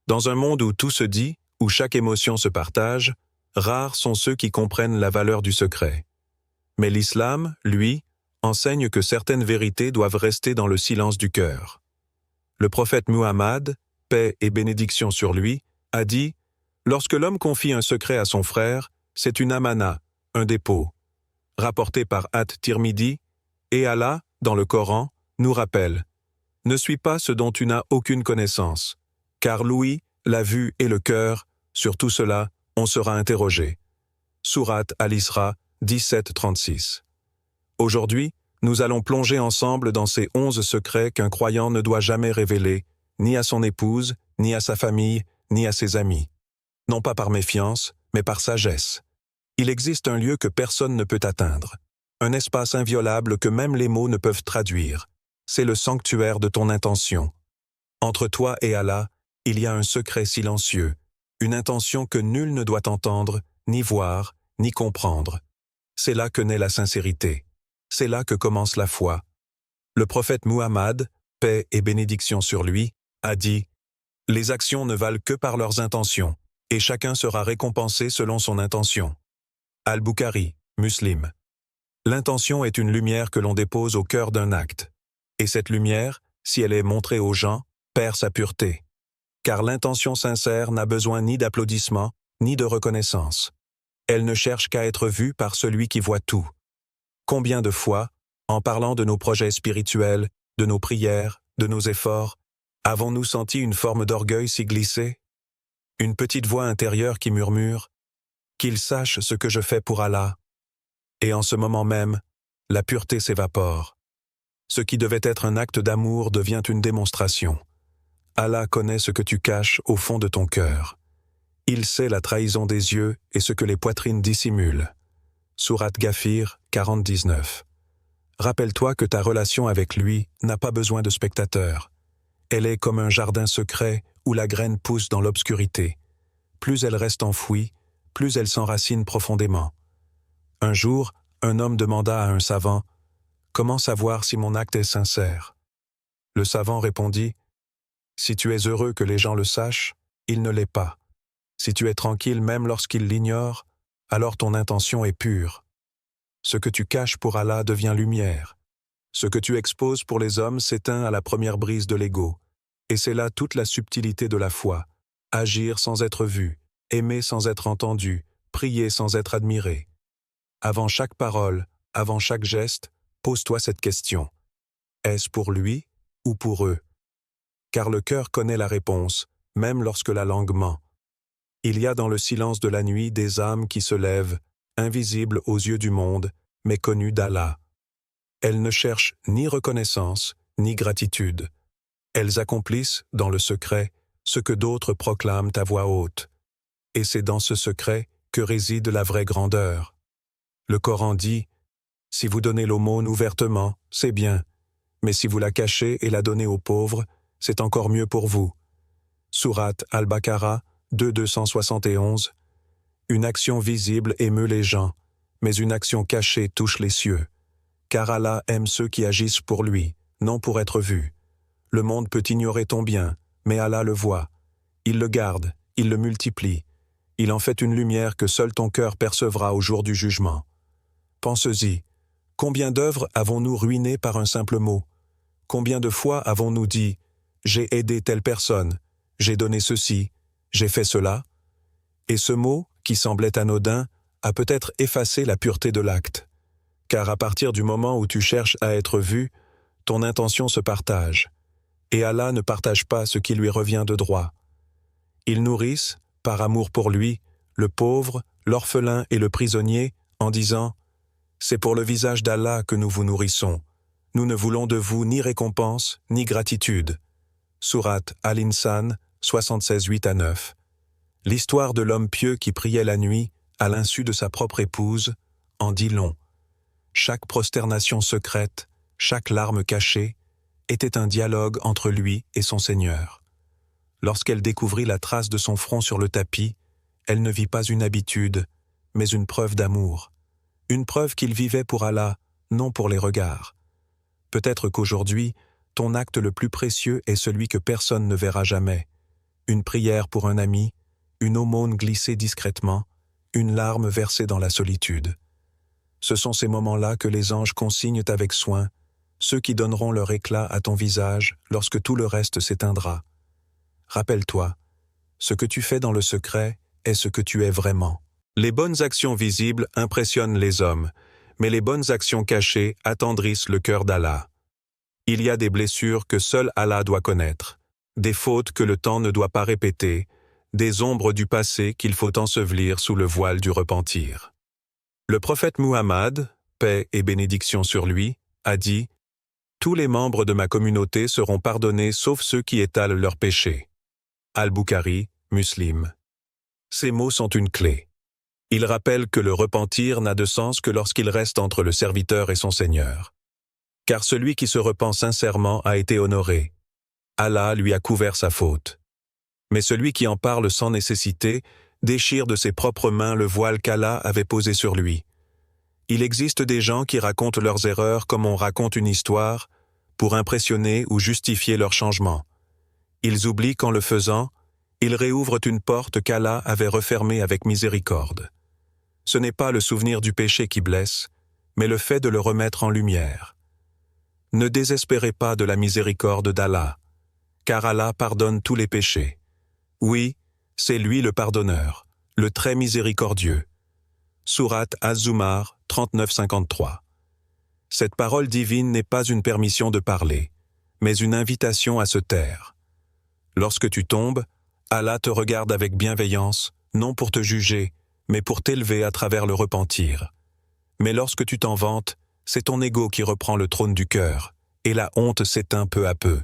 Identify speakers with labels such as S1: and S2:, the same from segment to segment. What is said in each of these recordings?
S1: Dans un monde où tout se dit, où chaque émotion se partage, rares sont ceux qui comprennent la valeur du secret. Mais l'islam, lui, enseigne que certaines vérités doivent rester dans le silence du cœur. Le prophète Muhammad, paix et bénédiction sur lui, a dit « Lorsque l'homme confie un secret à son frère, c'est une amana, un dépôt. » Rapporté par At-Tirmidhi, et Allah, dans le Coran, nous rappelle « Ne suis pas ce dont tu n'as aucune connaissance, car l'ouïe, la vue et le cœur, sur tout cela, on sera interrogé. » Sourate Al-Isra 17-36. Aujourd'hui, nous allons plonger ensemble dans ces 11 secrets qu'un croyant ne doit jamais révéler, ni à son épouse, ni à sa famille, ni à ses amis. Non pas par méfiance, mais par sagesse. Il existe un lieu que personne ne peut atteindre, un espace inviolable que même les mots ne peuvent traduire. C'est le sanctuaire de ton intention. Entre toi et Allah, il y a un secret silencieux, une intention que nul ne doit entendre, ni voir, ni comprendre. C'est là que naît la sincérité. C'est là que commence la foi. Le prophète Muhammad, paix et bénédiction sur lui, a dit « Les actions ne valent que par leurs intentions, et chacun sera récompensé selon son intention. » Al-Bukhari, Muslim. L'intention est une lumière que l'on dépose au cœur d'un acte. Et cette lumière, si elle est montrée aux gens, perd sa pureté. Car l'intention sincère n'a besoin ni d'applaudissements, ni de reconnaissance. Elle ne cherche qu'à être vue par celui qui voit tout. Combien de fois, en parlant de nos projets spirituels, de nos prières, de nos efforts, avons-nous senti une forme d'orgueil s'y glisser? Une petite voix intérieure qui murmure « Qu'il sache ce que je fais pour Allah ». Et en ce moment même, la pureté s'évapore. Ce qui devait être un acte d'amour devient une démonstration. Allah connaît ce que tu caches au fond de ton cœur. Il sait la trahison des yeux et ce que les poitrines dissimulent. Sourate Ghafir 40-19. Rappelle-toi que ta relation avec lui n'a pas besoin de spectateurs. Elle est comme un jardin secret où la graine pousse dans l'obscurité. Plus elle reste enfouie, plus elle s'enracine profondément. Un jour, un homme demanda à un savant « Comment savoir si mon acte est sincère ?» Le savant répondit « Si tu es heureux que les gens le sachent, il ne l'est pas. Si tu es tranquille même lorsqu'ils l'ignorent, alors ton intention est pure. Ce que tu caches pour Allah devient lumière. Ce que tu exposes pour les hommes s'éteint à la première brise de l'ego. Et c'est là toute la subtilité de la foi. Agir sans être vu, aimer sans être entendu, prier sans être admiré. Avant chaque parole, avant chaque geste, pose-toi cette question. Est-ce pour lui ou pour eux? Car le cœur connaît la réponse, même lorsque la langue ment. Il y a dans le silence de la nuit des âmes qui se lèvent, invisibles aux yeux du monde, mais connues d'Allah. Elles ne cherchent ni reconnaissance, ni gratitude. Elles accomplissent, dans le secret, ce que d'autres proclament à voix haute. Et c'est dans ce secret que réside la vraie grandeur. Le Coran dit « Si vous donnez l'aumône ouvertement, c'est bien, mais si vous la cachez et la donnez aux pauvres, c'est encore mieux pour vous. » Sourate Al-Baqarah 271. Une action visible émeut les gens, mais une action cachée touche les cieux. Car Allah aime ceux qui agissent pour lui, non pour être vus. Le monde peut ignorer ton bien, mais Allah le voit. Il le garde, il le multiplie. Il en fait une lumière que seul ton cœur percevra au jour du jugement. Pense-y, combien d'œuvres avons-nous ruinées par un simple mot? Combien de fois avons-nous dit « J'ai aidé telle personne, j'ai donné ceci, j'ai fait cela ?» Et ce mot, qui semblait anodin, a peut-être effacé la pureté de l'acte. Car à partir du moment où tu cherches à être vu, ton intention se partage. Et Allah ne partage pas ce qui lui revient de droit. Ils nourrissent, par amour pour lui, le pauvre, l'orphelin et le prisonnier, en disant « C'est pour le visage d'Allah que nous vous nourrissons. Nous ne voulons de vous ni récompense, ni gratitude. » Sourate Al-Insan 76-8-9. L'histoire de l'homme pieux qui priait la nuit, à l'insu de sa propre épouse, en dit long. Chaque prosternation secrète, chaque larme cachée, était un dialogue entre lui et son Seigneur. Lorsqu'elle découvrit la trace de son front sur le tapis, elle ne vit pas une habitude, mais une preuve d'amour. Une preuve qu'il vivait pour Allah, non pour les regards. Peut-être qu'aujourd'hui, ton acte le plus précieux est celui que personne ne verra jamais. une prière pour un ami, une aumône glissée discrètement, une larme versée dans la solitude. Ce sont ces moments-là que les anges consignent avec soin, ceux qui donneront leur éclat à ton visage lorsque tout le reste s'éteindra. Rappelle-toi, ce que tu fais dans le secret est ce que tu es vraiment. Les bonnes actions visibles impressionnent les hommes, mais les bonnes actions cachées attendrissent le cœur d'Allah. Il y a des blessures que seul Allah doit connaître, des fautes que le temps ne doit pas répéter, des ombres du passé qu'il faut ensevelir sous le voile du repentir. Le prophète Muhammad, paix et bénédiction sur lui, a dit « Tous les membres de ma communauté seront pardonnés sauf ceux qui étalent leurs péchés. » Al-Bukhari, Muslim. Ces mots sont une clé. Ils rappellent que le repentir n'a de sens que lorsqu'il reste entre le serviteur et son Seigneur. Car celui qui se repent sincèrement a été honoré. Allah lui a couvert sa faute. Mais celui qui en parle sans nécessité déchire de ses propres mains le voile qu'Allah avait posé sur lui. Il existe des gens qui racontent leurs erreurs comme on raconte une histoire, pour impressionner ou justifier leur changement. Ils oublient qu'en le faisant, ils réouvrent une porte qu'Allah avait refermée avec miséricorde. Ce n'est pas le souvenir du péché qui blesse, mais le fait de le remettre en lumière. Ne désespérez pas de la miséricorde d'Allah, car Allah pardonne tous les péchés. Oui, c'est lui le pardonneur, le très miséricordieux. Sourate Az-Zumar 39-53. Cette parole divine n'est pas une permission de parler, mais une invitation à se taire. Lorsque tu tombes, Allah te regarde avec bienveillance, non pour te juger, mais pour t'élever à travers le repentir. Mais lorsque tu t'en vantes, c'est ton ego qui reprend le trône du cœur, et la honte s'éteint peu à peu.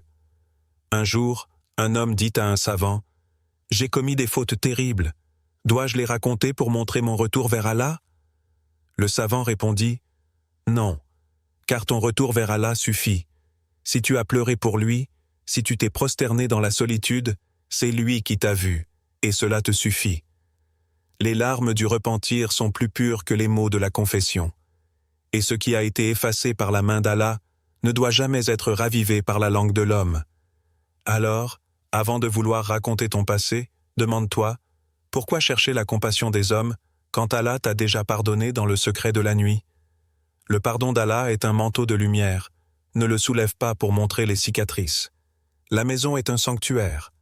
S1: Un jour, un homme dit à un savant, « J'ai commis des fautes terribles. Dois-je les raconter pour montrer mon retour vers Allah ?» Le savant répondit, « Non, car ton retour vers Allah suffit. Si tu as pleuré pour lui, si tu t'es prosterné dans la solitude, c'est lui qui t'a vu, et cela te suffit. Les larmes du repentir sont plus pures que les mots de la confession. Et ce qui a été effacé par la main d'Allah ne doit jamais être ravivé par la langue de l'homme. Alors, avant de vouloir raconter ton passé, demande-toi, pourquoi chercher la compassion des hommes quand Allah t'a déjà pardonné dans le secret de la nuit? Le pardon d'Allah est un manteau de lumière. Ne le soulève pas pour montrer les cicatrices. La maison est un sanctuaire,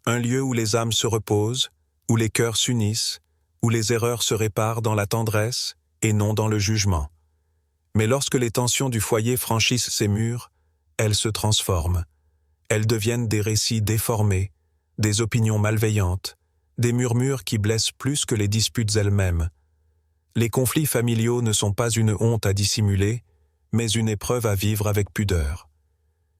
S1: un lieu où les âmes se reposent, où les cœurs s'unissent, où les erreurs se réparent dans la tendresse et non dans le jugement. Mais lorsque les tensions du foyer franchissent ces murs, elles se transforment. Elles deviennent des récits déformés, des opinions malveillantes, des murmures qui blessent plus que les disputes elles-mêmes. Les conflits familiaux ne sont pas une honte à dissimuler, mais une épreuve à vivre avec pudeur.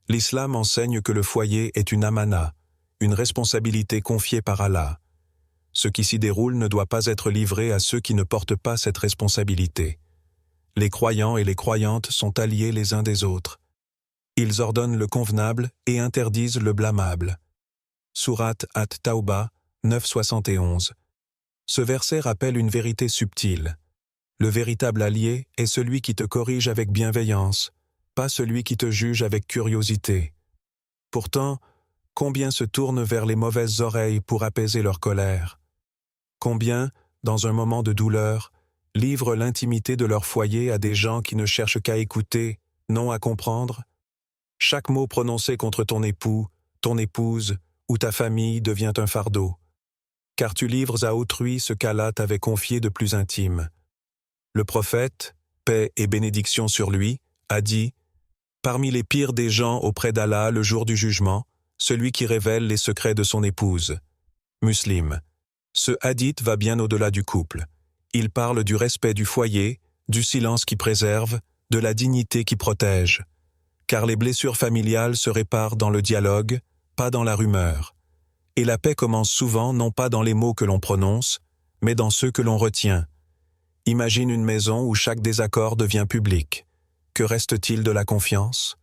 S1: L'islam enseigne que le foyer est une amana, une responsabilité confiée par Allah. Ce qui s'y déroule ne doit pas être livré à ceux qui ne portent pas cette responsabilité. Les croyants et les croyantes sont alliés les uns des autres. Ils ordonnent le convenable et interdisent le blâmable. Sourate At-Tawbah 9-71. Ce verset rappelle une vérité subtile. Le véritable allié est celui qui te corrige avec bienveillance, pas celui qui te juge avec curiosité. Pourtant, combien se tournent vers les mauvaises oreilles pour apaiser leur colère? Combien, dans un moment de douleur, livrent l'intimité de leur foyer à des gens qui ne cherchent qu'à écouter, non à comprendre? Chaque mot prononcé contre ton époux, ton épouse ou ta famille devient un fardeau, car tu livres à autrui ce qu'Allah t'avait confié de plus intime. Le prophète, paix et bénédiction sur lui, a dit « Parmi les pires des gens auprès d'Allah le jour du jugement, celui qui révèle les secrets de son épouse. » Muslim. Ce hadith va bien au-delà du couple. Il parle du respect du foyer, du silence qui préserve, de la dignité qui protège. Car les blessures familiales se réparent dans le dialogue, pas dans la rumeur. Et la paix commence souvent non pas dans les mots que l'on prononce, mais dans ceux que l'on retient. Imagine une maison où chaque désaccord devient public. Que reste-t-il de la confiance?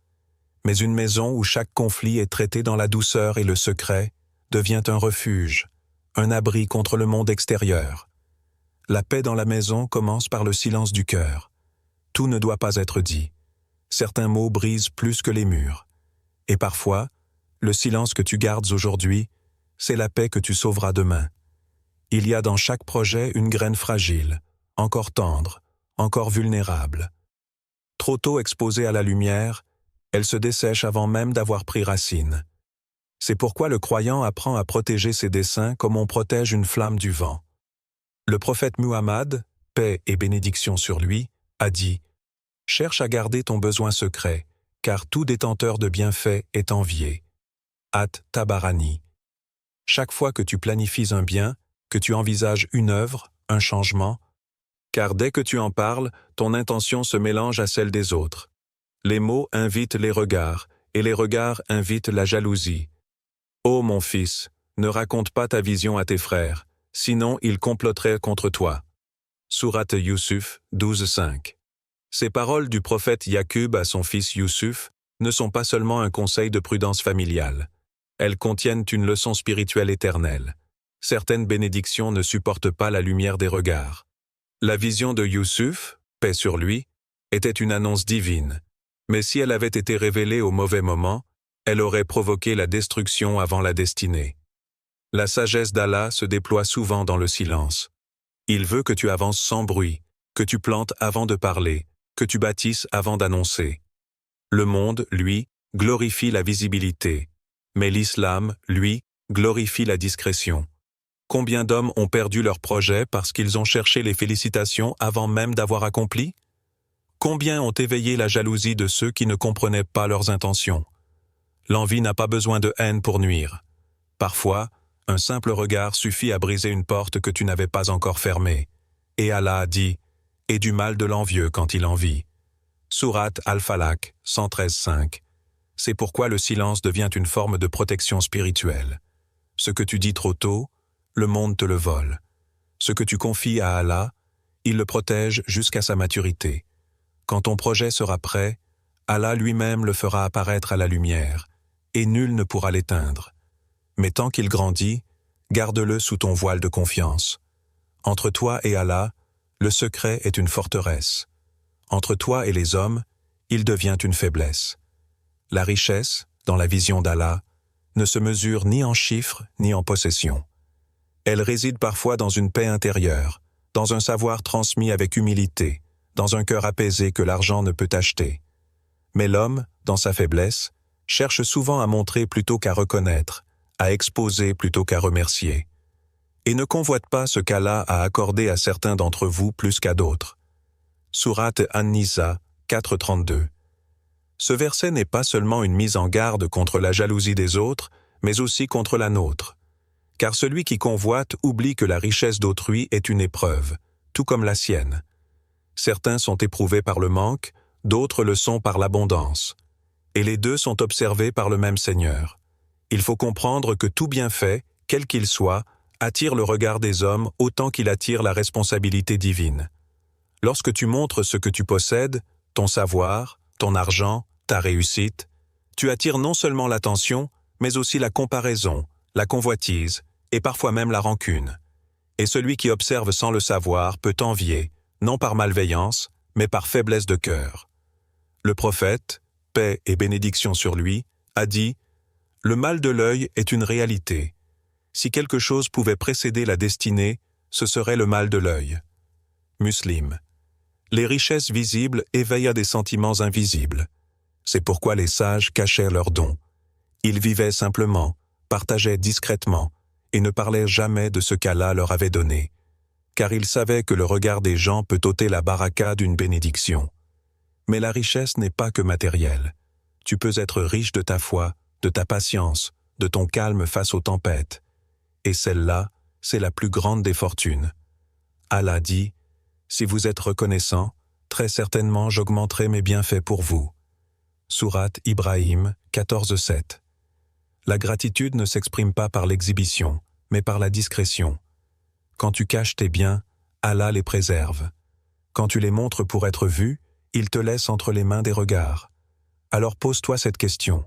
S1: Mais une maison où chaque conflit est traité dans la douceur et le secret devient un refuge, un abri contre le monde extérieur. La paix dans la maison commence par le silence du cœur. Tout ne doit pas être dit. Certains mots brisent plus que les murs. Et parfois, le silence que tu gardes aujourd'hui c'est la paix que tu sauveras demain. Il y a dans chaque projet une graine fragile, encore tendre, encore vulnérable. Trop tôt exposée à la lumière, elle se dessèche avant même d'avoir pris racine. C'est pourquoi le croyant apprend à protéger ses desseins comme on protège une flamme du vent. Le prophète Muhammad, paix et bénédiction sur lui, a dit « Cherche à garder ton besoin secret, car tout détenteur de bienfaits est envié. » At-Tabarani. Chaque fois que tu planifies un bien, que tu envisages une œuvre, un changement, car dès que tu en parles, ton intention se mélange à celle des autres. Les mots invitent les regards, et les regards invitent la jalousie. Ô mon fils, ne raconte pas ta vision à tes frères, sinon ils comploteraient contre toi. Sourate Yusuf 12:5. Ces paroles du prophète Yaqub à son fils Yusuf ne sont pas seulement un conseil de prudence familiale. Elles contiennent une leçon spirituelle éternelle. Certaines bénédictions ne supportent pas la lumière des regards. La vision de Yusuf, paix sur lui, était une annonce divine. Mais si elle avait été révélée au mauvais moment, elle aurait provoqué la destruction avant la destinée. La sagesse d'Allah se déploie souvent dans le silence. Il veut que tu avances sans bruit, que tu plantes avant de parler, que tu bâtisses avant d'annoncer. Le monde, lui, glorifie la visibilité, mais l'islam, lui, glorifie la discrétion. Combien d'hommes ont perdu leur projet parce qu'ils ont cherché les félicitations avant même d'avoir accompli? Combien ont éveillé la jalousie de ceux qui ne comprenaient pas leurs intentions? L'envie n'a pas besoin de haine pour nuire. Parfois, un simple regard suffit à briser une porte que tu n'avais pas encore fermée. Et Allah a dit « Et du mal de l'envieux quand il envie ». Sourate Al-Falaq 113:5. C'est pourquoi le silence devient une forme de protection spirituelle. Ce que tu dis trop tôt, le monde te le vole. Ce que tu confies à Allah, il le protège jusqu'à sa maturité. Quand ton projet sera prêt, Allah lui-même le fera apparaître à la lumière, et nul ne pourra l'éteindre. Mais tant qu'il grandit, garde-le sous ton voile de confiance. Entre toi et Allah, le secret est une forteresse. Entre toi et les hommes, il devient une faiblesse. La richesse, dans la vision d'Allah, ne se mesure ni en chiffres ni en possession. Elle réside parfois dans une paix intérieure, dans un savoir transmis avec humilité, dans un cœur apaisé que l'argent ne peut acheter. Mais l'homme, dans sa faiblesse, cherche souvent à montrer plutôt qu'à reconnaître, à exposer plutôt qu'à remercier. Et ne convoite pas ce qu'Allah a accordé à certains d'entre vous plus qu'à d'autres. Sourate An-Nisa 4:32. Ce verset n'est pas seulement une mise en garde contre la jalousie des autres, mais aussi contre la nôtre. Car celui qui convoite oublie que la richesse d'autrui est une épreuve, tout comme la sienne. Certains sont éprouvés par le manque, d'autres le sont par l'abondance. Et les deux sont observés par le même Seigneur. Il faut comprendre que tout bienfait, quel qu'il soit, attire le regard des hommes autant qu'il attire la responsabilité divine. Lorsque tu montres ce que tu possèdes, ton savoir, ton argent, ta réussite, tu attires non seulement l'attention, mais aussi la comparaison, la convoitise, et parfois même la rancune. Et celui qui observe sans le savoir peut envier, non par malveillance, mais par faiblesse de cœur. Le prophète, paix et bénédiction sur lui, a dit « Le mal de l'œil est une réalité. Si quelque chose pouvait précéder la destinée, ce serait le mal de l'œil. » Muslim. Les richesses visibles éveillent à des sentiments invisibles. C'est pourquoi les sages cachaient leurs dons. Ils vivaient simplement, partageaient discrètement, et ne parlaient jamais de ce qu'Allah leur avait donné, car ils savaient que le regard des gens peut ôter la baraka d'une bénédiction. Mais la richesse n'est pas que matérielle. Tu peux être riche de ta foi, de ta patience, de ton calme face aux tempêtes. Et celle-là, c'est la plus grande des fortunes. Allah dit « Si vous êtes reconnaissant, très certainement j'augmenterai mes bienfaits pour vous. » Sourate Ibrahim 14:7. La gratitude ne s'exprime pas par l'exhibition, mais par la discrétion. Quand tu caches tes biens, Allah les préserve. Quand tu les montres pour être vu, il te laisse entre les mains des regards. Alors pose-toi cette question.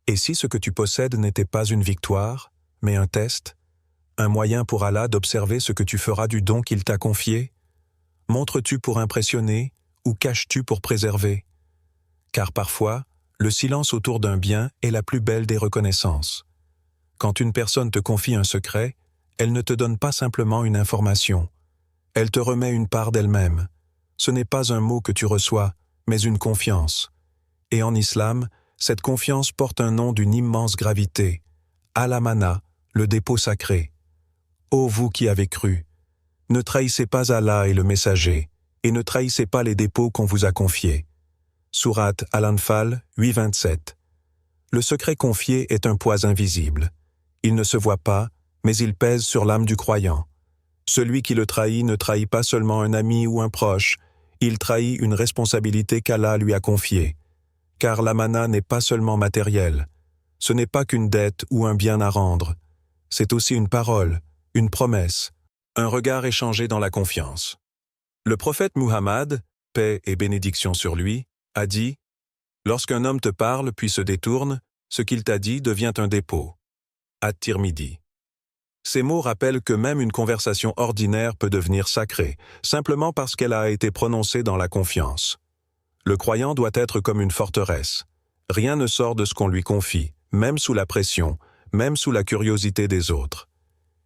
S1: Et si ce que tu possèdes n'était pas une victoire, mais un test, un moyen pour Allah d'observer ce que tu feras du don qu'il t'a confié? Montres-tu pour impressionner ou caches-tu pour préserver? Car parfois, le silence autour d'un bien est la plus belle des reconnaissances. Quand une personne te confie un secret, elle ne te donne pas simplement une information. Elle te remet une part d'elle-même. Ce n'est pas un mot que tu reçois, mais une confiance. Et en islam, cette confiance porte un nom d'une immense gravité. Al-Amana, le dépôt sacré. Ô vous qui avez cru, ne trahissez pas Allah et le messager, et ne trahissez pas les dépôts qu'on vous a confiés. Sourate Al-Anfal 8:27. Le secret confié est un poids invisible. Il ne se voit pas, mais il pèse sur l'âme du croyant. Celui qui le trahit ne trahit pas seulement un ami ou un proche, il trahit une responsabilité qu'Allah lui a confiée. Car l'amana n'est pas seulement matériel. Ce n'est pas qu'une dette ou un bien à rendre. C'est aussi une parole, une promesse, un regard échangé dans la confiance. Le prophète Muhammad, paix et bénédiction sur lui, a dit « Lorsqu'un homme te parle puis se détourne, ce qu'il t'a dit devient un dépôt. » At-Tirmidhi. Ces mots rappellent que même une conversation ordinaire peut devenir sacrée, simplement parce qu'elle a été prononcée dans la confiance. Le croyant doit être comme une forteresse. Rien ne sort de ce qu'on lui confie, même sous la pression, même sous la curiosité des autres.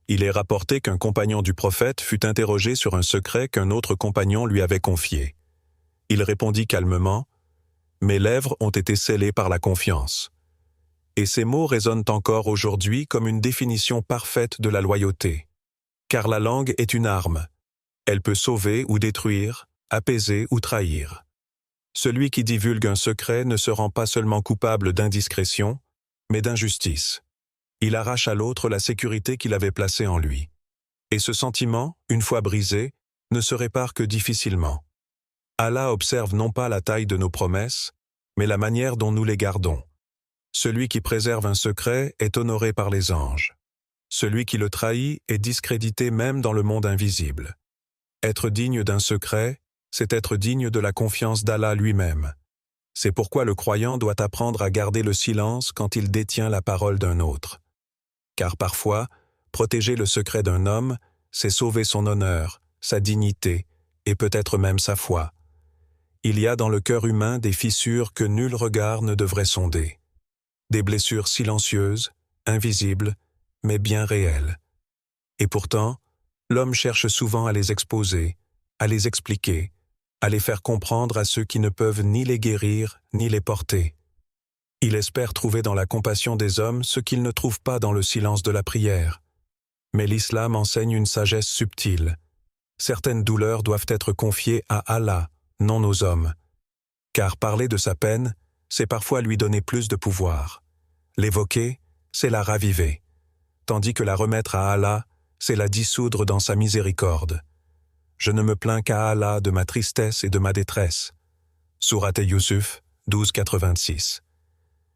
S1: Il est rapporté qu'un compagnon du prophète fut interrogé sur un secret qu'un autre compagnon lui avait confié. Il répondit calmement « Mes lèvres ont été scellées par la confiance. » Et ces mots résonnent encore aujourd'hui comme une définition parfaite de la loyauté. Car la langue est une arme. Elle peut sauver ou détruire, apaiser ou trahir. Celui qui divulgue un secret ne se rend pas seulement coupable d'indiscrétion, mais d'injustice. Il arrache à l'autre la sécurité qu'il avait placée en lui. Et ce sentiment, une fois brisé, ne se répare que difficilement. Allah observe non pas la taille de nos promesses, mais la manière dont nous les gardons. Celui qui préserve un secret est honoré par les anges. Celui qui le trahit est discrédité même dans le monde invisible. Être digne d'un secret, c'est être digne de la confiance d'Allah lui-même. C'est pourquoi le croyant doit apprendre à garder le silence quand il détient la parole d'un autre. Car parfois, protéger le secret d'un homme, c'est sauver son honneur, sa dignité et peut-être même sa foi. Il y a dans le cœur humain des fissures que nul regard ne devrait sonder. Des blessures silencieuses, invisibles, mais bien réelles. Et pourtant, l'homme cherche souvent à les exposer, à les expliquer, à les faire comprendre à ceux qui ne peuvent ni les guérir, ni les porter. Il espère trouver dans la compassion des hommes ce qu'il ne trouve pas dans le silence de la prière. Mais l'islam enseigne une sagesse subtile. Certaines douleurs doivent être confiées à Allah, non aux hommes. Car parler de sa peine, c'est parfois lui donner plus de pouvoir. L'évoquer, c'est la raviver. Tandis que la remettre à Allah, c'est la dissoudre dans sa miséricorde. Je ne me plains qu'à Allah de ma tristesse et de ma détresse. Sourate Yusuf 12:86.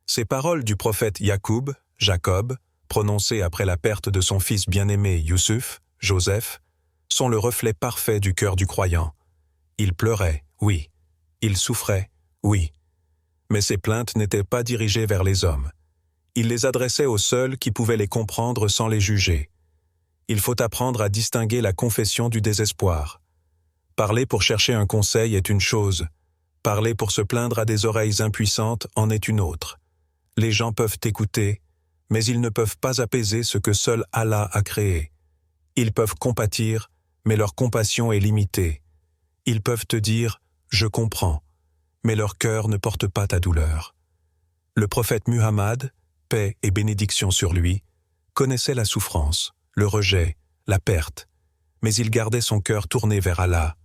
S1: Ces paroles du prophète Yacoub, Jacob, prononcées après la perte de son fils bien-aimé Yusuf, Joseph, sont le reflet parfait du cœur du croyant. Il pleurait, oui. Il souffrait, oui. Mais ses plaintes n'étaient pas dirigées vers les hommes. Il les adressait aux seuls qui pouvaient les comprendre sans les juger. Il faut apprendre à distinguer la confession du désespoir. Parler pour chercher un conseil est une chose. Parler pour se plaindre à des oreilles impuissantes en est une autre. Les gens peuvent écouter, mais ils ne peuvent pas apaiser ce que seul Allah a créé. Ils peuvent compatir, mais leur compassion est limitée. Ils peuvent te dire « je comprends », mais leur cœur ne porte pas ta douleur. Le prophète Muhammad, paix et bénédiction sur lui, connaissait la souffrance, le rejet, la perte, mais il gardait son cœur tourné vers Allah.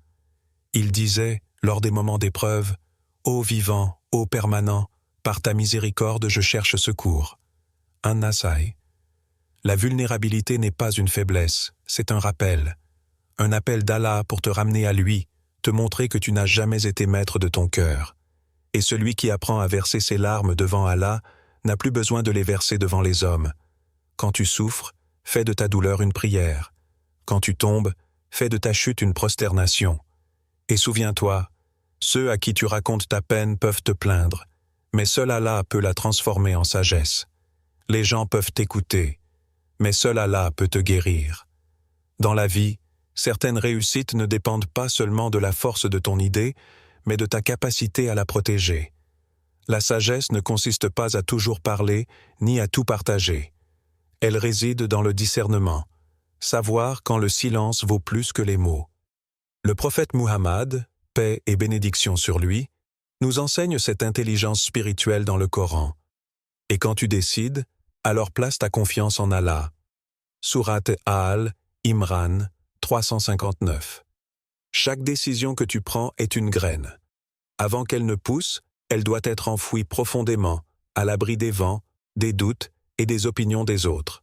S1: Il disait, lors des moments d'épreuve, « Ô vivant, ô permanent, par ta miséricorde je cherche secours. » An-Nasai. La vulnérabilité n'est pas une faiblesse, c'est un rappel. Un appel d'Allah pour te ramener à lui, te montrer que tu n'as jamais été maître de ton cœur. Et celui qui apprend à verser ses larmes devant Allah n'a plus besoin de les verser devant les hommes. Quand tu souffres, fais de ta douleur une prière. Quand tu tombes, fais de ta chute une prosternation. Et souviens-toi, ceux à qui tu racontes ta peine peuvent te plaindre, mais seul Allah peut la transformer en sagesse. Les gens peuvent t'écouter, mais seul Allah peut te guérir. Dans la vie, certaines réussites ne dépendent pas seulement de la force de ton idée, mais de ta capacité à la protéger. La sagesse ne consiste pas à toujours parler, ni à tout partager. Elle réside dans le discernement, savoir quand le silence vaut plus que les mots. Le prophète Muhammad, paix et bénédiction sur lui, nous enseigne cette intelligence spirituelle dans le Coran. Et quand tu décides, alors place ta confiance en Allah. Sourate Al-Imran 359. Chaque décision que tu prends est une graine. Avant qu'elle ne pousse, elle doit être enfouie profondément, à l'abri des vents, des doutes et des opinions des autres.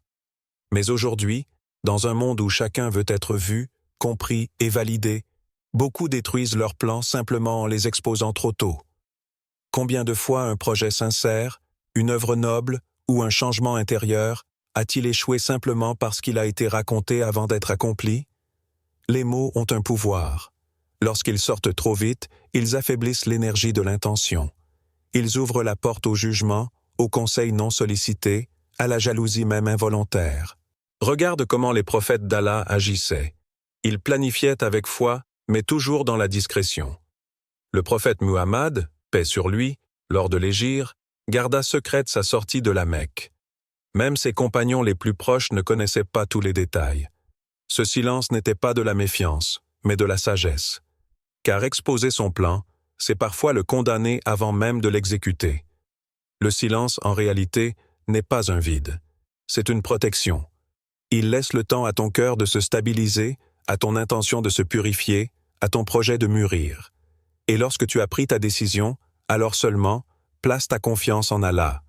S1: Mais aujourd'hui, dans un monde où chacun veut être vu, compris et validé, beaucoup détruisent leurs plans simplement en les exposant trop tôt. Combien de fois un projet sincère, une œuvre noble ou un changement intérieur a-t-il échoué simplement parce qu'il a été raconté avant d'être accompli? Les mots ont un pouvoir. Lorsqu'ils sortent trop vite, ils affaiblissent l'énergie de l'intention. Ils ouvrent la porte au jugement, aux conseils non sollicités, à la jalousie même involontaire. Regarde comment les prophètes d'Allah agissaient. Ils planifiaient avec foi, mais toujours dans la discrétion. Le prophète Muhammad, paix sur lui, lors de l'hégire, garda secrète sa sortie de la Mecque. Même ses compagnons les plus proches ne connaissaient pas tous les détails. Ce silence n'était pas de la méfiance, mais de la sagesse. Car exposer son plan, c'est parfois le condamner avant même de l'exécuter. Le silence, en réalité, n'est pas un vide. C'est une protection. Il laisse le temps à ton cœur de se stabiliser, à ton intention de se purifier, à ton projet de mûrir. Et lorsque tu as pris ta décision, alors seulement, place ta confiance en Allah.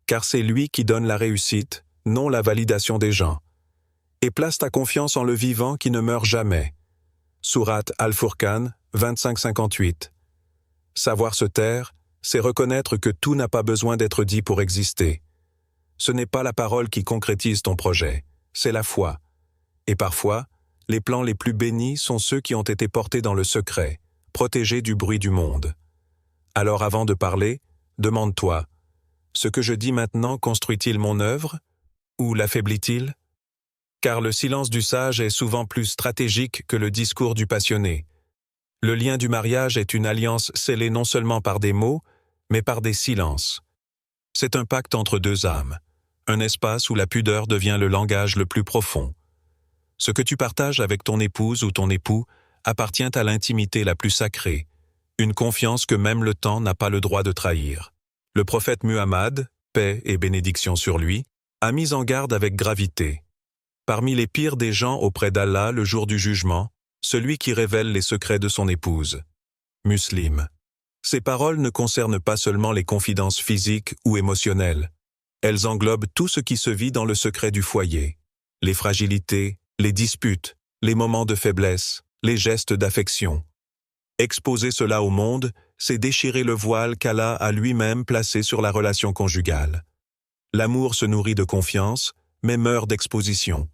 S1: Car c'est lui qui donne la réussite, non la validation des gens. Et place ta confiance en le vivant qui ne meurt jamais. Sourate Al-Furqan 25-58. Savoir se taire, c'est reconnaître que tout n'a pas besoin d'être dit pour exister. Ce n'est pas la parole qui concrétise ton projet, c'est la foi. Et parfois, les plans les plus bénis sont ceux qui ont été portés dans le secret, protégés du bruit du monde. Alors avant de parler, demande-toi, ce que je dis maintenant construit-il mon œuvre ou l'affaiblit-il? Car le silence du sage est souvent plus stratégique que le discours du passionné. Le lien du mariage est une alliance scellée non seulement par des mots, mais par des silences. C'est un pacte entre deux âmes, un espace où la pudeur devient le langage le plus profond. Ce que tu partages avec ton épouse ou ton époux appartient à l'intimité la plus sacrée, une confiance que même le temps n'a pas le droit de trahir. Le prophète Muhammad, paix et bénédiction sur lui, a mis en garde avec gravité. Parmi les pires des gens auprès d'Allah le jour du jugement, celui qui révèle les secrets de son épouse. Muslim. Ces paroles ne concernent pas seulement les confidences physiques ou émotionnelles. Elles englobent tout ce qui se vit dans le secret du foyer. Les fragilités, les disputes, les moments de faiblesse, les gestes d'affection. Exposer cela au monde, c'est déchirer le voile qu'Allah a lui-même placé sur la relation conjugale. L'amour se nourrit de confiance, mais meurt d'exposition.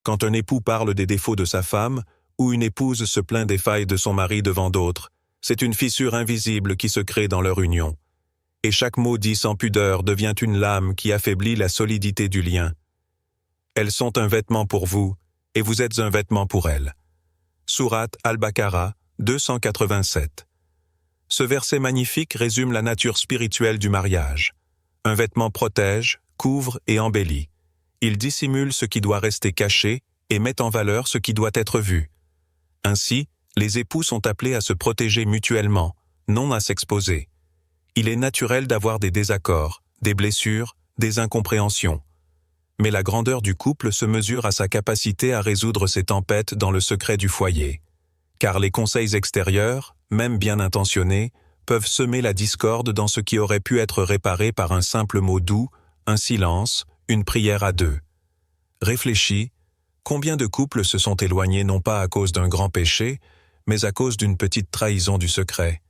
S1: Quand un époux parle des défauts de sa femme, ou une épouse se plaint des failles de son mari devant d'autres, c'est une fissure invisible qui se crée dans leur union. Et chaque mot dit sans pudeur devient une lame qui affaiblit la solidité du lien. Elles sont un vêtement pour vous, et vous êtes un vêtement pour elles. Sourate Al-Baqarah 287. Ce verset magnifique résume la nature spirituelle du mariage. Un vêtement protège, couvre et embellit. Il dissimule ce qui doit rester caché et met en valeur ce qui doit être vu. Ainsi, les époux sont appelés à se protéger mutuellement, non à s'exposer. Il est naturel d'avoir des désaccords, des blessures, des incompréhensions. Mais la grandeur du couple se mesure à sa capacité à résoudre ces tempêtes dans le secret du foyer. Car les conseils extérieurs, même bien intentionnés, peuvent semer la discorde dans ce qui aurait pu être réparé par un simple mot doux, un silence, une prière à deux. Réfléchis, combien de couples se sont éloignés non pas à cause d'un grand péché, mais à cause d'une petite trahison du secret?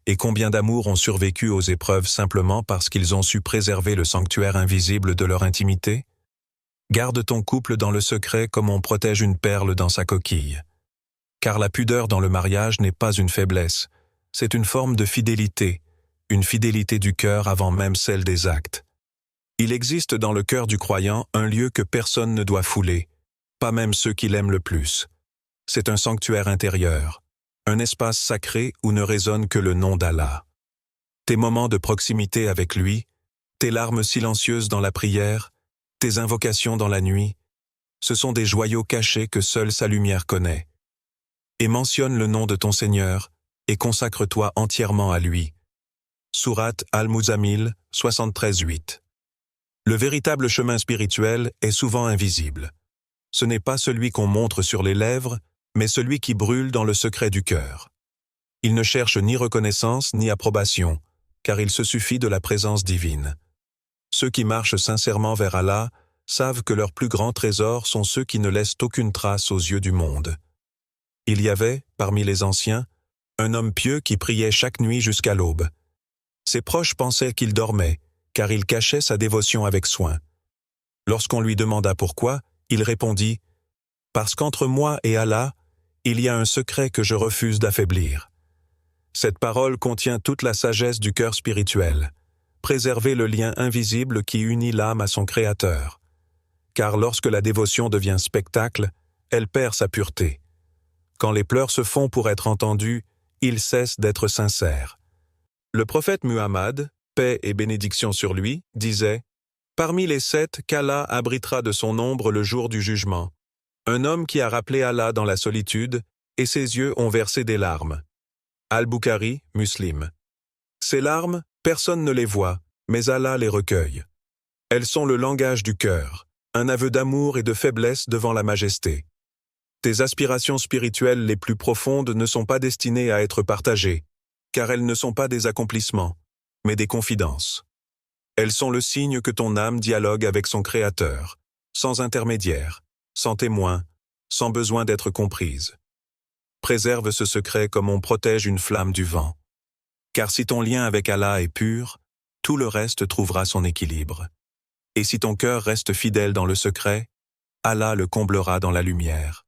S1: Et combien d'amours ont survécu aux épreuves simplement parce qu'ils ont su préserver le sanctuaire invisible de leur intimité? Garde ton couple dans le secret comme on protège une perle dans sa coquille. Car la pudeur dans le mariage n'est pas une faiblesse, c'est une forme de fidélité, une fidélité du cœur avant même celle des actes. Il existe dans le cœur du croyant un lieu que personne ne doit fouler, pas même ceux qui l'aiment le plus. C'est un sanctuaire intérieur, un espace sacré où ne résonne que le nom d'Allah. Tes moments de proximité avec lui, tes larmes silencieuses dans la prière, tes invocations dans la nuit, ce sont des joyaux cachés que seule sa lumière connaît. Et mentionne le nom de ton Seigneur, et consacre-toi entièrement à lui. Sourate Al-Muzammil 73:8. Le véritable chemin spirituel est souvent invisible. Ce n'est pas celui qu'on montre sur les lèvres, mais celui qui brûle dans le secret du cœur. Il ne cherche ni reconnaissance ni approbation, car il se suffit de la présence divine. Ceux qui marchent sincèrement vers Allah savent que leurs plus grands trésors sont ceux qui ne laissent aucune trace aux yeux du monde. Il y avait, parmi les anciens, un homme pieux qui priait chaque nuit jusqu'à l'aube. Ses proches pensaient qu'il dormait, car il cachait sa dévotion avec soin. Lorsqu'on lui demanda pourquoi, il répondit « Parce qu'entre moi et Allah, il y a un secret que je refuse d'affaiblir. » Cette parole contient toute la sagesse du cœur spirituel. Préserver le lien invisible qui unit l'âme à son Créateur. Car lorsque la dévotion devient spectacle, elle perd sa pureté. Quand les pleurs se font pour être entendus, ils cessent d'être sincères. Le prophète Muhammad, paix et bénédiction sur lui, disait « Parmi les 7 qu'Allah abritera de son ombre le jour du jugement, un homme qui a rappelé Allah dans la solitude, et ses yeux ont versé des larmes. » Al-Bukhari, Muslim. Ces larmes, personne ne les voit, mais Allah les recueille. Elles sont le langage du cœur, un aveu d'amour et de faiblesse devant la majesté. Tes aspirations spirituelles les plus profondes ne sont pas destinées à être partagées, car elles ne sont pas des accomplissements, mais des confidences. Elles sont le signe que ton âme dialogue avec son Créateur, sans intermédiaire, sans témoin, sans besoin d'être comprise. Préserve ce secret comme on protège une flamme du vent. Car si ton lien avec Allah est pur, tout le reste trouvera son équilibre. Et si ton cœur reste fidèle dans le secret, Allah le comblera dans la lumière.